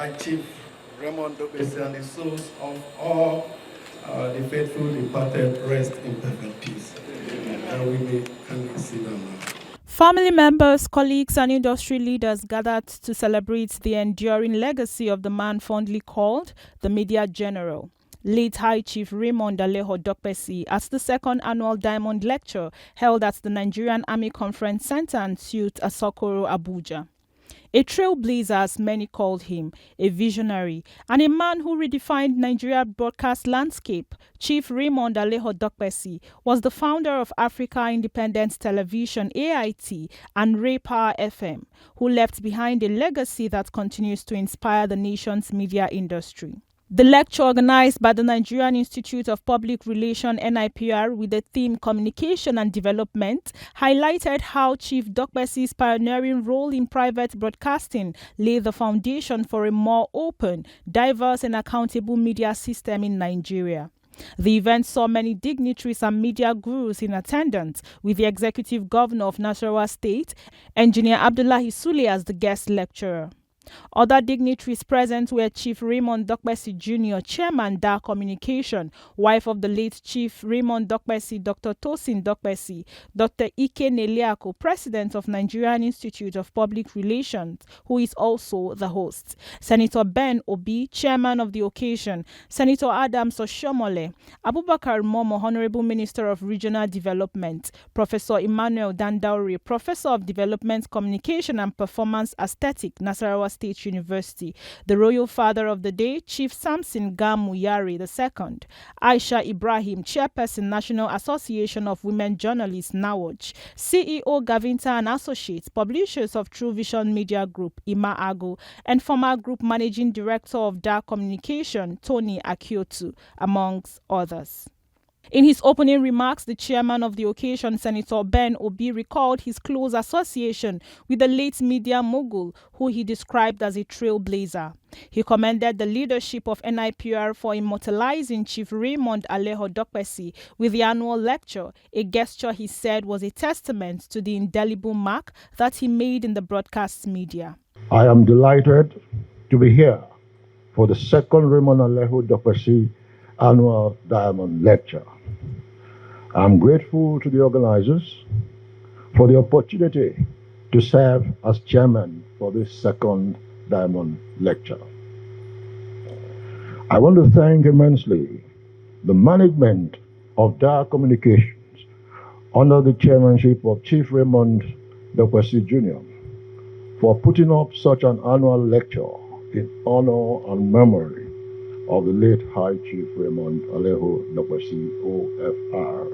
High Chief Raymond DOKPESI'S and the souls of all the faithful departed rest in perfect peace. We can sit down now. Family members, colleagues, and industry leaders gathered to celebrate the enduring legacy of the man fondly called the Media General, late High Chief Raymond Aleho DOKPESI'S, at the second annual Diamond Lecture held at the Nigerian Army Conference Center and Suite Asokoro, Abuja. A trailblazer, as many called him, a visionary, and a man who redefined Nigeria's broadcast landscape, Chief Raymond Aleho DOKPESI'S was the founder of Africa Independent Television (AIT) and Ray Power FM, who left behind a legacy that continues to inspire the nation's media industry. The lecture, organized by the Nigerian Institute of Public Relations (NIPR) with the theme Communication and Development, highlighted how Chief DOKPESI'S pioneering role in private broadcasting laid the foundation for a more open, diverse and accountable media system in Nigeria. The event saw many dignitaries and media gurus in attendance, with the Executive Governor of Nasarawa State, Engineer Abdullahi Sule, as the guest lecturer. Other dignitaries present were Chief Raymond DOKPESI'S Jr., Chairman, DA Communication, wife of the late Chief Raymond DOKPESI'S, Dr. Tosin DOKPESI'S, Dr. Ike Neliako, President of Nigerian Institute of Public Relations, who is also the host, Senator Ben Obi, Chairman of the occasion, Senator Adams Oshomole, Abubakar Momo, Honorable Minister of Regional Development, Professor Emmanuel Dandauri, Professor of Development Communication and Performance Aesthetic, Nasarawa State University, the Royal Father of the Day, Chief Samson Gamu Yari II, Aisha Ibrahim, Chairperson, National Association of Women Journalists, NAWOJ, CEO Gavinta and Associates, publishers of True Vision Media Group, Ima Ago, and former Group Managing Director of DA Communication, Tony Akiotu, amongst others. In his opening remarks, the chairman of the occasion, Senator Ben Obi, recalled his close association with the late media mogul, who he described as a trailblazer. He commended the leadership of NIPR for immortalizing Chief Raymond Aleho DOKPESI'S with the annual lecture, a gesture he said was a testament to the indelible mark that he made in the broadcast media. I am delighted to be here for the second Raymond Aleho DOKPESI'S annual Diamond Lecture. I'm grateful to the organizers for the opportunity to serve as chairman for this second Diamond Lecture. I want to thank immensely the management of DA Communications under the chairmanship of Chief Raymond DOKPESI'S Jr. for putting up such an annual lecture in honor and memory of the late High Chief Raymond Aleho DOKPESI'S, OFR.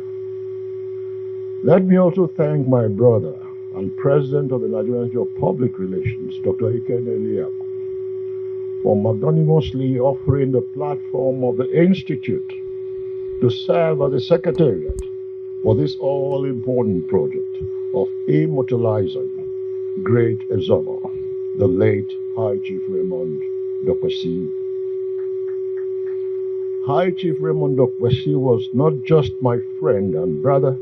Let me also thank my brother and President of the Nigerian Institute of Public Relations, Dr. Ike Neliako, for magnanimously offering the platform of the Institute to serve as a secretariat for this all-important project of immortalizing great Ezomo, the late High Chief Raymond DOKPESI'S. High Chief Raymond DOKPESI'S was not just my friend and brother,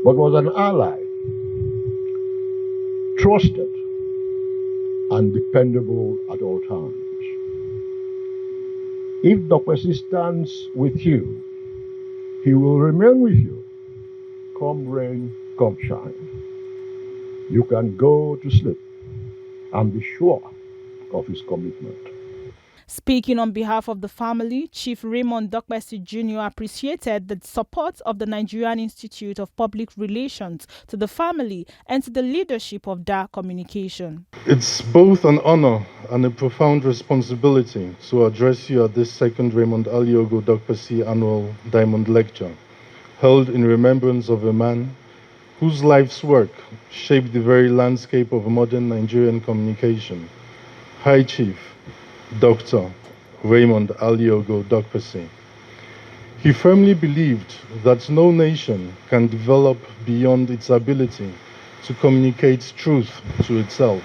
but was an ally, trusted and dependable at all times. If DOKPESI'S stands with you, he will remain with you, come rain, come shine. You can go to sleep and be sure of his commitment. Speaking on behalf of the family, Chief Raymond DOKPESI'S Jr. appreciated the support of the Nigerian Institute of Public Relations to the family and to the leadership of DA Communication. It's both an honor and a profound responsibility to address you at this second Raymond Aleho DOKPESI'S annual Diamond Lecture, held in remembrance of a man whose life's work shaped the very landscape of modern Nigerian communication, High Chief Dr. Raymond Aleho DOKPESI'S. He firmly believed that no nation can develop beyond its ability to communicate truth to itself.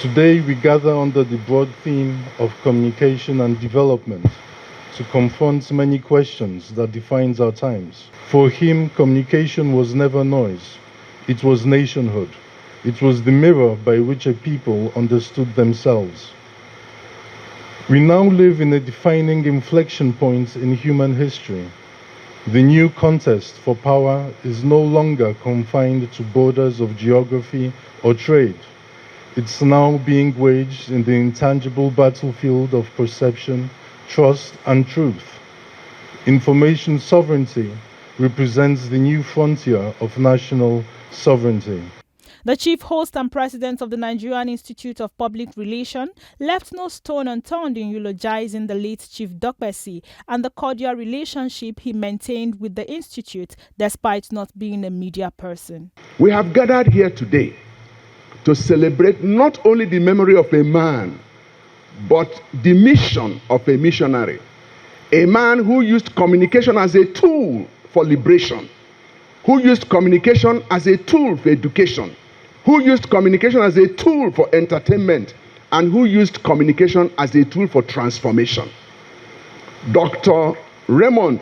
Today we gather under the broad theme of communication and development to confront many questions that defines our times. For him, communication was never noise. It was nationhood. It was the mirror by which a people understood themselves. We now live in a defining inflection point in human history. The new contest for power is no longer confined to borders of geography or trade. It's now being waged in the intangible battlefield of perception, trust, and truth. Information sovereignty represents the new frontier of national sovereignty. The chief host and president of the Nigerian Institute of Public Relations left no stone unturned in eulogizing the late Chief DOKPESI'S and the cordial relationship he maintained with the institute despite not being a media person. We have gathered here today to celebrate not only the memory of a man, but the mission of a missionary. A man who used communication as a tool for liberation, who used communication as a tool for education, who used communication as a tool for entertainment, and who used communication as a tool for transformation. Dr. Raymond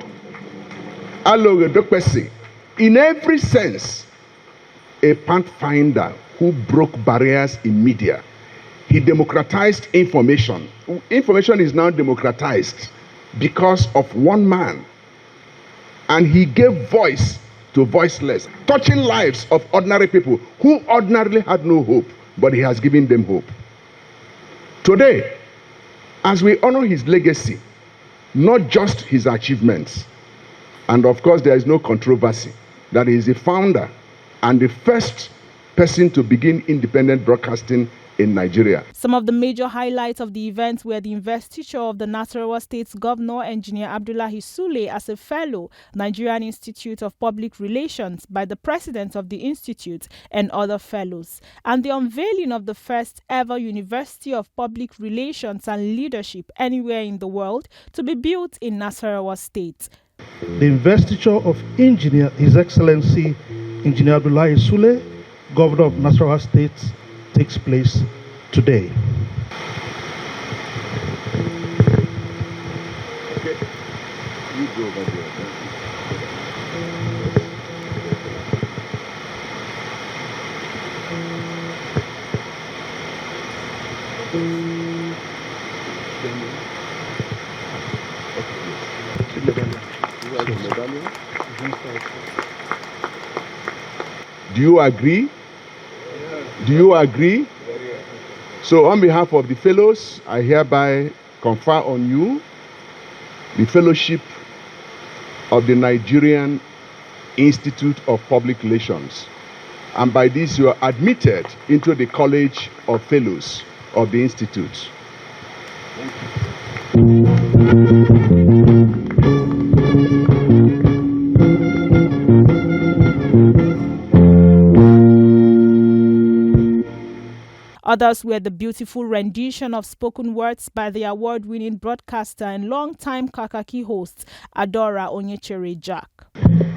Alogo DOKPESI'S, in every sense, a pathfinder who broke barriers in media. He democratized information. Information is now democratized because of one man. And he gave voice to voiceless, touching lives of ordinary people who ordinarily had no hope, but he has given them hope. Today, as we honor his legacy, not just his achievements, and of course there is no controversy that he is the founder and the first person to begin independent broadcasting in Nigeria. Some of the major highlights of the event were the investiture of the Nasarawa State's Governor, Engineer Abdullahi Sule, as a fellow, Nigerian Institute of Public Relations, by the president of the institute and other fellows, and the unveiling of the first ever University of Public Relations and Leadership anywhere in the world to be built in Nasarawa State. The investiture of Engineer His Excellency Engineer Abdullahi Sule, Governor of Nasarawa State, takes place today. Okay. You go over there. Do you agree? Do you agree? So on behalf of the fellows, I hereby confer on you the fellowship of the Nigerian Institute of Public Relations. And by this you are admitted into the College of Fellows of the Institute. Thank you. Others were the beautiful rendition of spoken words by the award-winning broadcaster and longtime Kakaki host, Adora Onyechere Jack.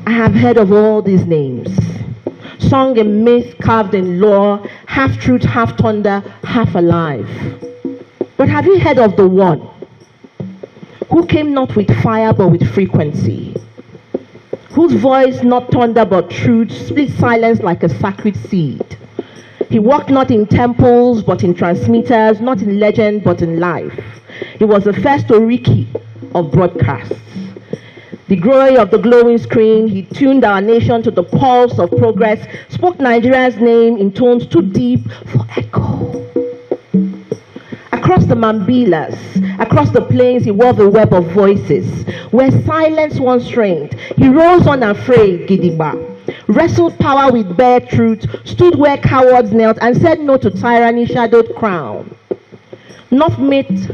I have heard of all these names, sung in myth, carved in lore, half truth, half thunder, half alive. But have you heard of the one who came not with fire but with frequency, whose voice not thunder but truth, split silence like a sacred seed? He walked not in temples, but in transmitters, not in legend, but in life. He was the first Oriki of broadcasts. The glory of the glowing screen, he tuned our nation to the pulse of progress, spoke Nigeria's name in tones too deep for echo. Across the Mambilas, across the plains, he wove a web of voices. Where silence once reigned, he rose unafraid, Gidigba. Wrestled power with bare truth, stood where cowards knelt, and said no to tyranny, shadowed crown. Not myth,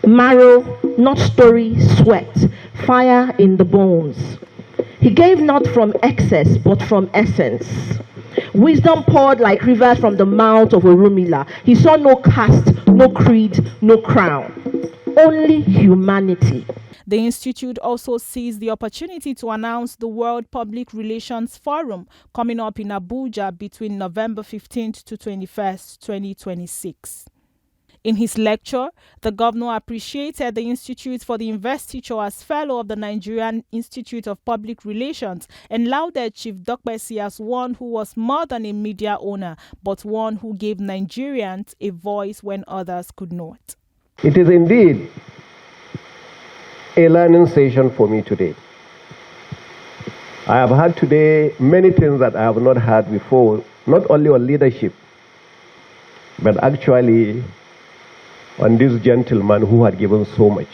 marrow, not story, sweat, fire in the bones. He gave not from excess, but from essence. Wisdom poured like rivers from the mouth of Orunmila. He saw no caste, no creed, no crown. Only humanity. The Institute also seized the opportunity to announce the World Public Relations Forum coming up in Abuja between November 15th to 21st, 2026. In his lecture, the governor appreciated the Institute for the investiture as Fellow of the Nigerian Institute of Public Relations and lauded Chief DOKPESI'S as one who was more than a media owner, but one who gave Nigerians a voice when others could not. It is indeed a learning session for me today. I have heard today many things that I have not heard before, not only on leadership, but actually on this gentleman who had given so much.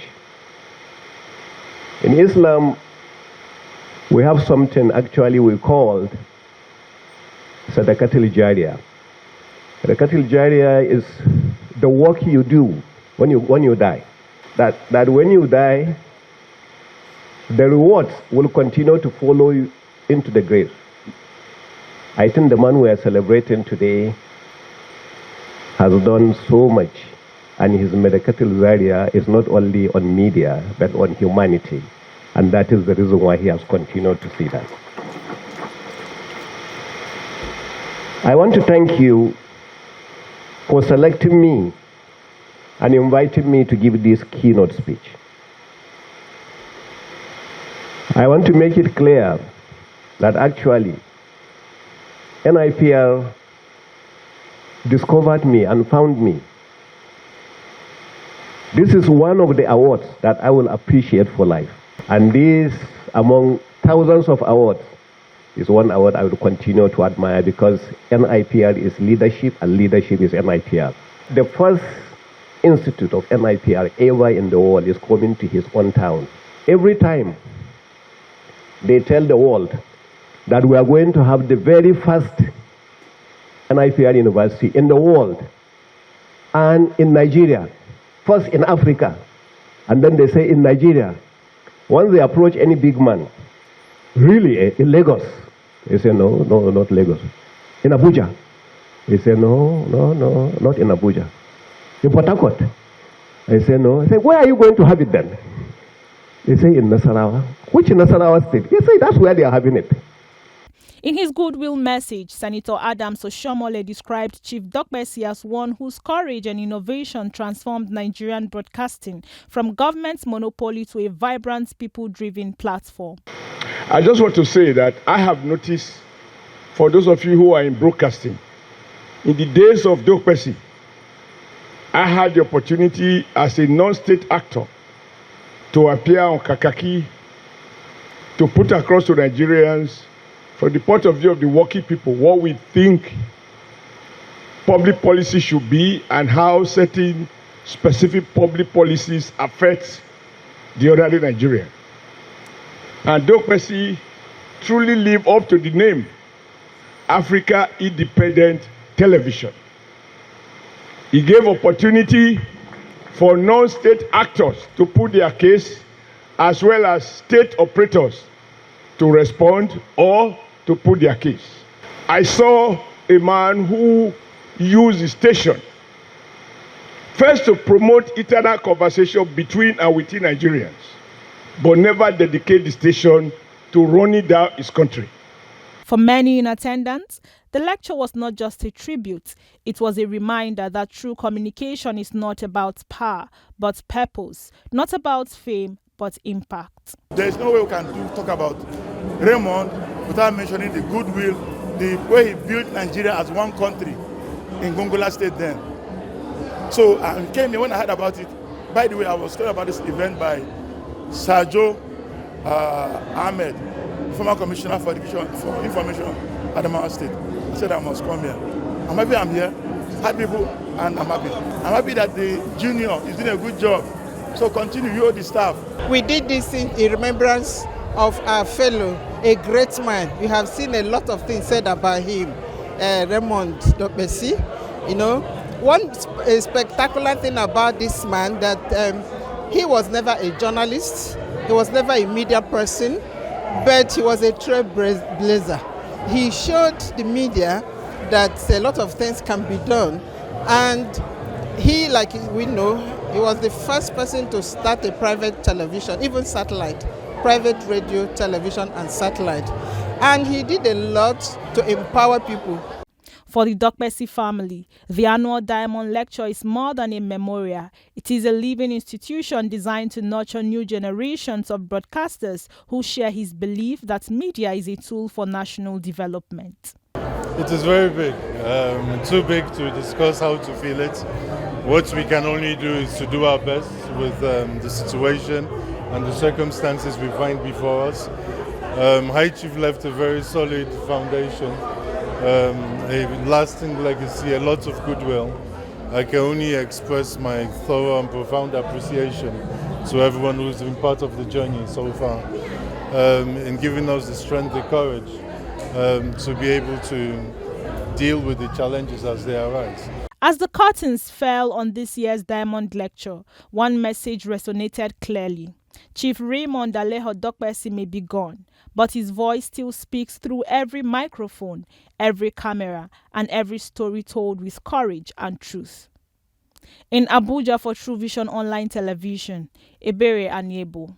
In Islam, we have something actually we called Sadaqatul Jariyah. Sadaqatul Jariyah is the work you do when you die. That when you die, the rewards will continue to follow you into the grave. I think the man we are celebrating today has done so much, and his Sadaqatul Jariyah is not only on media, but on humanity. And that is the reason why he has continued to see that. I want to thank you for selecting me and inviting me to give this keynote speech. I want to make it clear that actually NIPR discovered me and found me. This is one of the awards that I will appreciate for life. And this, among thousands of awards, is one award I will continue to admire, because NIPR is leadership and leadership is NIPR. The first institute of NIPR ever in the world is coming to his own town. Every time they tell the world that we are going to have the very first NIPR university in the world and in Nigeria, first in Africa, and then they say in Nigeria. Once they approach any big man, really, in Lagos, they say, no, not Lagos. In Abuja, they say, no, not in Abuja. In Port Harcourt, they say, no. I say, where are you going to have it then? They say, in Nasarawa. Which Nasarawa state? They say, that's where they are having it. In his goodwill message, Senator Adams Oshomole described Chief DOKPESI as one whose courage and innovation transformed Nigerian broadcasting from government's monopoly to a vibrant, people-driven platform. I just want to say that I have noticed, for those of you who are in broadcasting, in the days of DOKPESI, I had the opportunity as a non-state actor to appear on Kakaki, to put across to Nigerians, from the point of view of the working people, what we think public policy should be and how certain specific public policies affect the ordinary Nigerian. And DOKPESI truly live up to the name, Africa Independent Television. He gave opportunity for non-state actors to put their case, as well as state operators to respond or to put their case. I saw a man who used his station first to promote internal conversation between and within Nigerians, but never dedicate the station to running down his country. For many in attendance, the lecture was not just a tribute. It was a reminder that true communication is not about power, but purpose, not about fame, but impact. There is no way we can talk about Raymond without mentioning the goodwill, the way he built Nigeria as one country in Gongola State then. So I came here when I heard about it. By the way, I was told about this event by Sajo Ahmed, former commissioner for education, for information at Adamawa State. I said I must come here. I'm happy I'm here. Had people, and I'm happy. I'm happy that the junior is doing a good job. So continue, you the staff. We did this in remembrance of our fellow, a great man. We have seen a lot of things said about him, Raymond DOKPESI. You know, one spectacular thing about this man that he was never a journalist, he was never a media person, but he was a trailblazer. He showed the media that a lot of things can be done, and he, like we know, he was the first person to start a private television, even satellite, private radio, television, and satellite. And he did a lot to empower people. For the DOKPESI family, the annual Diamond Lecture is more than a memorial. It is a living institution designed to nurture new generations of broadcasters who share his belief that media is a tool for national development. It is very big, too big to discuss how to feel it. What we can only do is to do our best with the situation and the circumstances we find before us. High Chief left a very solid foundation, a lasting legacy, a lot of goodwill. I can only express my thorough and profound appreciation to everyone who's been part of the journey so far, in giving us the strength, the courage to be able to deal with the challenges as they arise. As the curtains fell on this year's Diamond Lecture, one message resonated clearly. Chief Raymond Aleho Dokpesi may be gone, but his voice still speaks through every microphone, every camera, and every story told with courage and truth. In Abuja for True Vision Online Television, Ebere Anyebo.